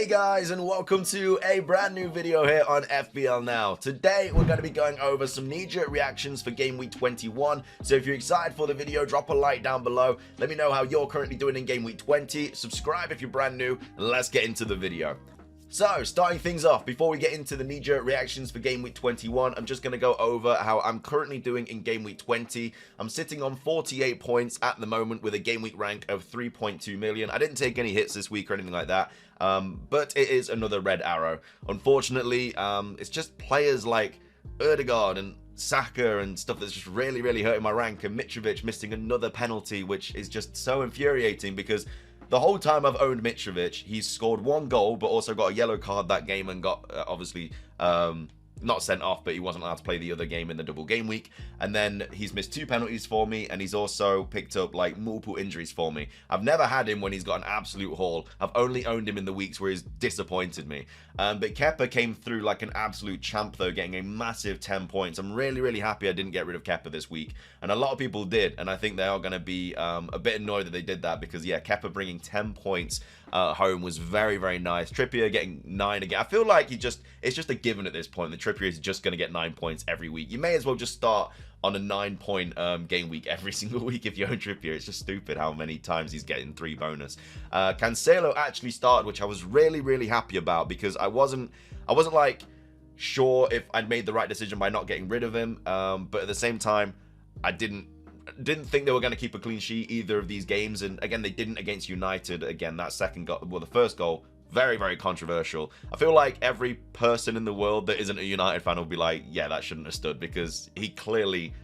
Hey guys, and welcome to a brand new video here on FPL Now. Today we're going to be going over some knee-jerk reactions for game week 21. So if you're excited for the video, drop a like down below. Let me know how you're currently doing in game week 20. Subscribe if you're brand new, and let's get into the video. So, starting things off, before we get into the knee-jerk reactions for game week 21, I'm just going to go over how I'm currently doing in game week 20. I'm sitting on 48 points at the moment with a game week rank of 3.2 million. I didn't take any hits this week or anything like that, but it is another red arrow. Unfortunately, it's just players like Ødegaard and Saka and stuff that's just really hurting my rank, and Mitrovic missing another penalty, which is just so infuriating because the whole time I've owned Mitrovic, he's scored one goal, but also got a yellow card that game and got, obviously, not sent off, but he wasn't allowed to play the other game in the double game week. And then he's missed 2 penalties for me, and he's also picked up, like, multiple injuries for me. I've never had him when he's got an absolute haul. I've only owned him in the weeks where he's disappointed me. But Kepa came through like an absolute champ, though, getting a massive 10 points. I'm really happy I didn't get rid of Kepa this week. And a lot of people did, and I think they are going to be a bit annoyed that they did that because, yeah, Kepa bringing 10 points home was very nice. Trippier getting 9 again. I feel like it's just a given at this point that Trippier is just going to get 9 points every week. You may as well just start on a 9-point game week every single week if you own Trippier. It's just stupid how many times he's getting 3 bonus. Cancelo actually started, which I was really happy about because I wasn't like sure if I'd made the right decision by not getting rid of him, but at the same time I didn't think they were going to keep a clean sheet either of these games, and again they didn't against United. Again, that second goal, well, the first goal, very controversial. I feel like every person in the world that isn't a United fan will be like, yeah, that shouldn't have stood, because he clearly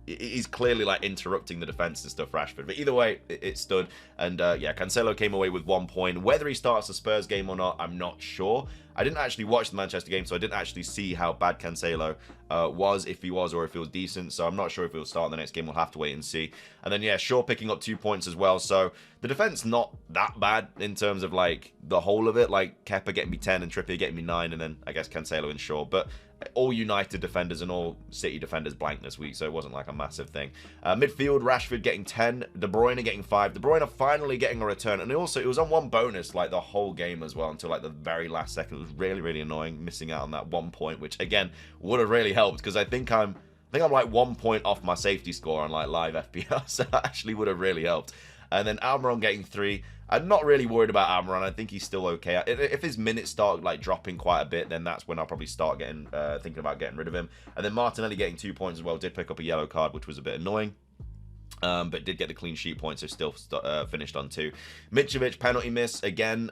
he's clearly like interrupting the defense and stuff, Rashford. But either way, it stood. And yeah, Cancelo came away with 1 point. Whether he starts the Spurs game or not, I'm not sure. I didn't actually watch the Manchester game, so I didn't actually see how bad Cancelo was, if he was, or if he was decent. So I'm not sure if he'll start in the next game. We'll have to wait and see. And then, yeah, Shaw picking up 2 points as well. So the defense not that bad in terms of, like, the whole of it. Like, Kepa getting me 10 and Trippier getting me 9, and then, I guess, Cancelo and Shaw. But all United defenders and all City defenders blank this week, so it wasn't like a massive thing. Midfield, Rashford getting 10, De Bruyne getting 5. De Bruyne finally getting a return, and also it was on 1 bonus like the whole game as well until like the very last second. It was really annoying missing out on that 1 point, which again would have really helped because I think I'm like 1 point off my safety score on like live FPL, so that actually would have really helped. And then Almiron getting 3. I'm not really worried about Almiron. I think he's still okay. If his minutes start like dropping quite a bit, then that's when I'll probably start getting thinking about getting rid of him. And then Martinelli getting 2 points as well. Did pick up a yellow card, which was a bit annoying. But did get the clean sheet point, so still finished on 2. Mitrovic, penalty miss. Again,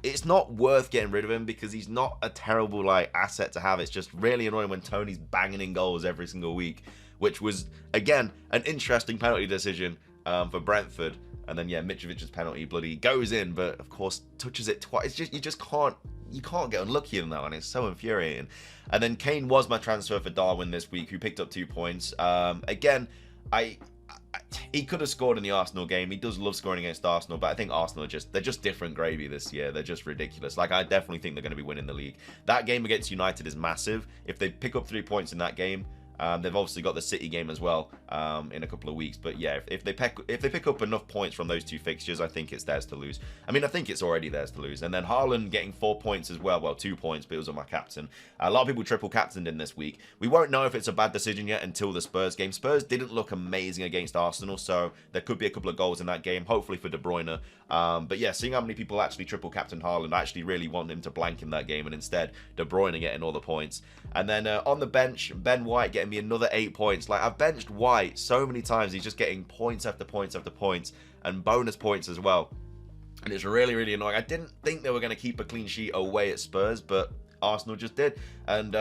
it's not worth getting rid of him because he's not a terrible like asset to have. It's just really annoying when Tony's banging in goals every single week, which was, again, an interesting penalty decision for Brentford. And then, yeah, Mitrovic's penalty bloody goes in, but of course touches it twice. It's just, you can't get unlucky in that one. It's so infuriating. And then Kane was my transfer for Darwin this week, who picked up 2 points. Again, he could have scored in the Arsenal game. He does love scoring against Arsenal, but I think Arsenal they're just different gravy this year. They're just ridiculous. Like, I definitely think they're going to be winning the league. That game against United is massive. If they pick up 3 points in that game, they've obviously got the City game as well in a couple of weeks. But yeah, if they pick up enough points from those 2 fixtures, I think it's theirs to lose. I mean, I think it's already theirs to lose. And then Haaland getting 4 points as well. Well, 2 points, but it was on my captain. A lot of people triple captained in this week. We won't know if it's a bad decision yet until the Spurs game. Spurs didn't look amazing against Arsenal, so there could be a couple of goals in that game, hopefully for De Bruyne. But yeah, seeing how many people actually triple captain Haaland, I actually really want him to blank in that game, and instead De Bruyne getting all the points. And then on the bench, Ben White getting me another 8 points. Like, I've benched White so many times, he's just getting points after points after points, and bonus points as well. And it's really annoying. I didn't think they were going to keep a clean sheet away at Spurs, but Arsenal just did. And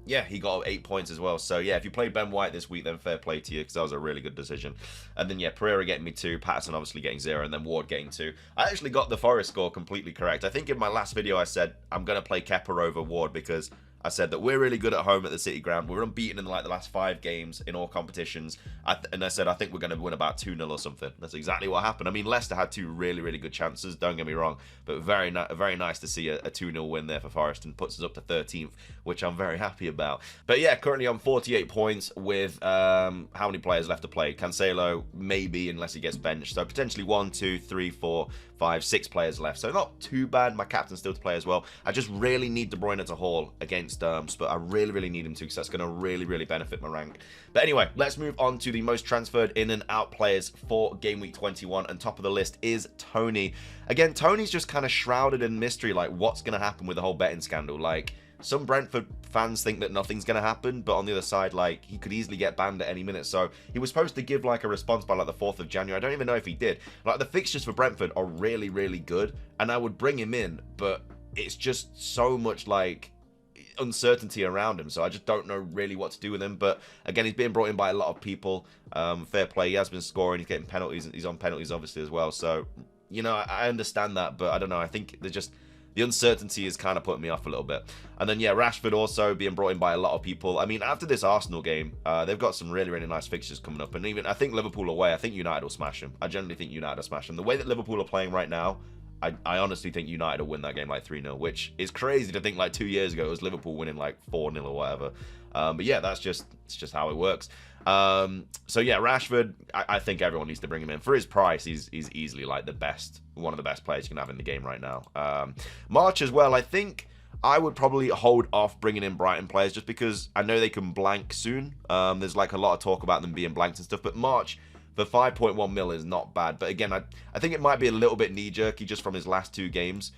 yeah, he got 8 points as well. So yeah, if you played Ben White this week, then fair play to you, because that was a really good decision. And then yeah, Pereira getting me 2, Patterson obviously getting 0, and then Ward getting 2. I actually got the Forest score completely correct. I think in my last video I said I'm going to play Kepa over Ward because I said that we're really good at home at the City Ground. We're unbeaten in like the last 5 games in all competitions. And I said, I think we're going to win about 2-0 or something. That's exactly what happened. I mean, Leicester had 2 really, really good chances, don't get me wrong. But very nice to see a 2-0 win there for Forest, and puts us up to 13th, which I'm very happy about. But yeah, currently on 48 points with how many players left to play? Cancelo, maybe, unless he gets benched. So potentially 1, 2, 3, 4, 5, 6 players left. So not too bad. My captain's still to play as well. I just really need De Bruyne to haul against Spurs. I really, really need him to, because that's going to really, really benefit my rank. But anyway, let's move on to the most transferred in and out players for Game Week 21. And top of the list is Tony. Again, Tony's just kind of shrouded in mystery, like what's going to happen with the whole betting scandal. Like, some Brentford fans think that nothing's going to happen, but on the other side, like, he could easily get banned at any minute. So he was supposed to give like a response by like the 4th of January. I don't even know if he did. Like, the fixtures for Brentford are really, really good, and I would bring him in, but it's just so much like uncertainty around him, so I just don't know really what to do with him. But again, he's being brought in by a lot of people. Fair play, he has been scoring, he's getting penalties, he's on penalties obviously as well, so you know, I understand that, but I don't know, I think there's just the uncertainty is kind of putting me off a little bit. And then, yeah, Rashford also being brought in by a lot of people. I mean, after this Arsenal game, they've got some really, really nice fixtures coming up. And even, I think Liverpool away, I think United will smash them. I generally think United will smash them. The way that Liverpool are playing right now, I honestly think United will win that game like 3-0, which is crazy to think like 2 years ago it was Liverpool winning like 4-0 or whatever. But yeah, it's just how it works. So yeah, Rashford, I think everyone needs to bring him in. For his price, he's easily like one of the best players you can have in the game right now. March as well, I think I would probably hold off bringing in Brighton players, just because I know they can blank soon. There's like a lot of talk about them being blanked and stuff, but March for 5.1 mil is not bad. But again, I think it might be a little bit knee-jerky just from his last 2 games,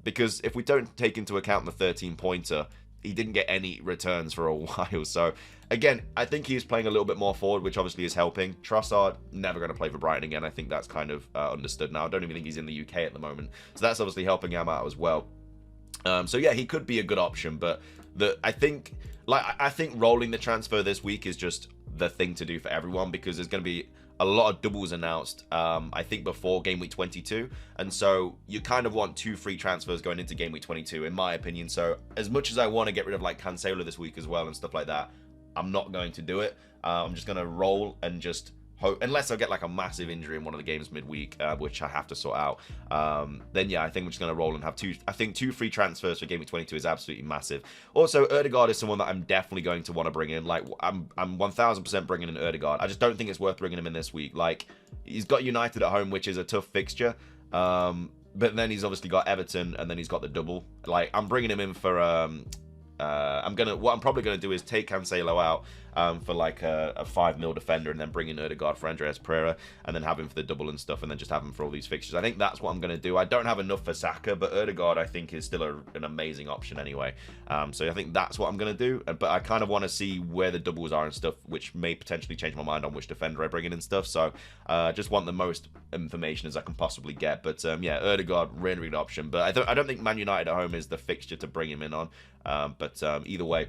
because if we don't take into account the 13-pointer, he didn't get any returns for a while. So again, I think he's playing a little bit more forward, which obviously is helping. Trossard, never going to play for Brighton again. I think that's kind of understood now. I don't even think he's in the UK at the moment, so that's obviously helping him out as well. So yeah, he could be a good option, but I think rolling the transfer this week is just the thing to do for everyone, because there's going to be a lot of doubles announced, I think, before Game Week 22. And so you kind of want 2 free transfers going into Game Week 22, in my opinion. So as much as I want to get rid of like Cancelo this week as well and stuff like that, I'm not going to do it. I'm just going to roll and just hope, unless I get like a massive injury in one of the games midweek, which I have to sort out. Then yeah, I think we're just going to roll and have 2. I think 2 free transfers for Game Week 22 is absolutely massive. Also, Ødegaard is someone that I'm definitely going to want to bring in. Like, I'm 1000% bringing in Ødegaard. I just don't think it's worth bringing him in this week. Like, he's got United at home, which is a tough fixture. But then he's obviously got Everton, and then he's got the double. Like, I'm bringing him in for what I'm probably gonna do is take Cancelo out for like a 5 mil defender, and then bring in Ødegaard for Andreas Pereira, and then have him for the double and stuff, and then just have him for all these fixtures. I think that's what I'm gonna do. I don't have enough for Saka, but Ødegaard I think is still an amazing option anyway. So I think that's what I'm gonna do. But I kind of want to see where the doubles are and stuff, which may potentially change my mind on which defender I bring in and stuff. So just want the most information as I can possibly get. But yeah, Ødegaard, really, really good option. But I don't think Man United at home is the fixture to bring him in on. But either way,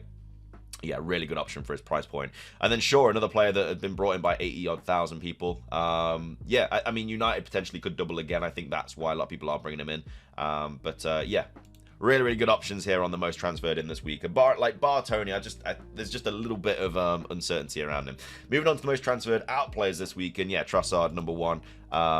yeah, really good option for his price point. And then Shaw, another player that had been brought in by 80-odd thousand people. Yeah, I mean, United potentially could double again. I think that's why a lot of people are bringing him in. Yeah, really, really good options here on the most transferred in this week. Bar Tony, there's just a little bit of uncertainty around him. Moving on to the most transferred out players this week, and yeah, Trossard, number 1.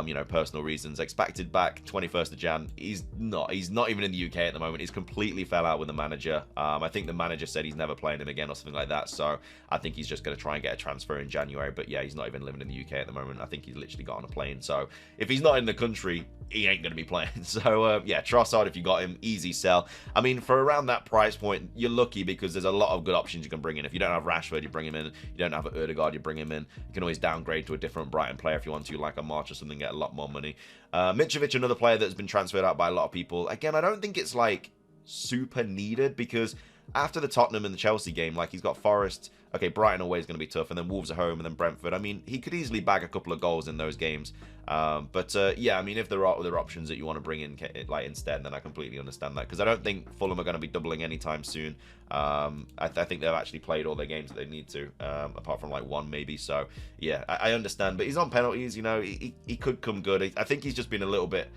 You know, personal reasons. Expected back 21st of Jan. He's not even in the UK at the moment. He's completely fell out with the manager. I think the manager said he's never playing him again or something like that. So I think he's just going to try and get a transfer in January. But yeah, he's not even living in the UK at the moment. I think he's literally got on a plane. So if he's not in the country, he ain't going to be playing. So yeah, Trossard, if you got him, easy sell. I mean, for around that price point, you're lucky, because there's a lot of good options you can bring in. If you don't have Rashford, you bring him in. You don't have Ødegaard, you bring him in. You can always downgrade to a different Brighton player if you want to, like a March or something, get a lot more money. Mitrovic, another player that's been transferred out by a lot of people. Again, I don't think it's like super needed, because after the Tottenham and the Chelsea game, like, he's got Forest. Okay, Brighton away is going to be tough, and then Wolves at home, and then Brentford. I mean, he could easily bag a couple of goals in those games. Yeah, I mean, if there are other options that you want to bring in like instead, then I completely understand that, because I don't think Fulham are going to be doubling anytime soon. I think they've actually played all their games that they need to, apart from like 1 maybe. So yeah, I understand, but he's on penalties. You know, he could come good. I think he's just been a little bit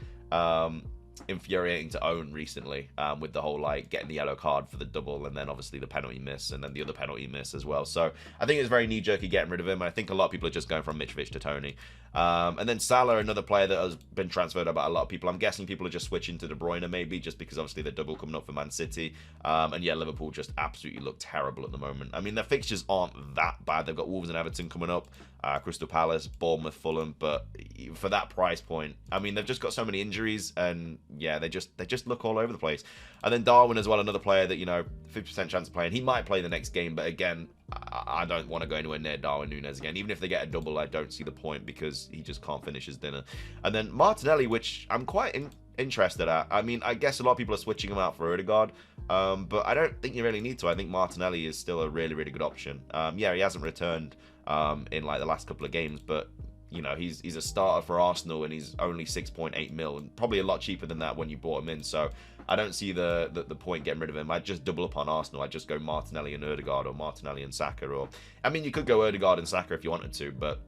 infuriating to own recently, with the whole like getting the yellow card for the double, and then obviously the penalty miss, and then the other penalty miss as well. So I think it's very knee-jerky getting rid of him. I think a lot of people are just going from Mitrovic to Tony. And then Salah, another player that has been transferred about a lot of people. I'm guessing people are just switching to De Bruyne maybe, just because obviously the double coming up for Man City. And yeah, Liverpool just absolutely look terrible at the moment. I mean, their fixtures aren't that bad. They've got Wolves and Everton coming up, Crystal Palace, Bournemouth, Fulham, but for that price point, I mean, they've just got so many injuries, and yeah, they just look all over the place. And then Darwin as well, another player that, you know, 50% chance of playing. He might play the next game, but again, I don't want to go anywhere near Darwin Núñez again. Even if they get a double, I don't see the point because he just can't finish his dinner. And then Martinelli, which I'm quite interested at. I mean, I guess a lot of people are switching him out for Odegaard, but I don't think you really need to. I think Martinelli is still a really, really good option. Yeah, he hasn't returned in like the last couple of games, but you know, he's a starter for Arsenal, and he's only 6.8 mil, and probably a lot cheaper than that when you bought him in. So I don't see the point getting rid of him. I'd just double up on Arsenal. I'd just go Martinelli and Odegaard, or Martinelli and Saka, or I mean, you could go Odegaard and Saka if you wanted to, but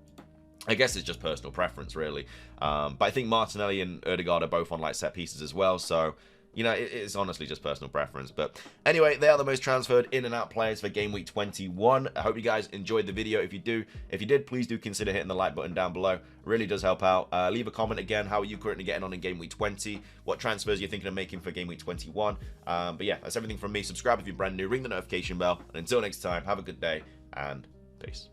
I guess it's just personal preference, really. But I think Martinelli and Odegaard are both on like set pieces as well, so you know, it's honestly just personal preference. But anyway, they are the most transferred in and out players for Game Week 21. I hope you guys enjoyed the video. If you did, please do consider hitting the like button down below. It really does help out. Leave a comment again. How are you currently getting on in Game Week 20? What transfers you're thinking of making for Game Week 21? But yeah, that's everything from me. Subscribe if you're brand new. Ring the notification bell. And until next time, have a good day and peace.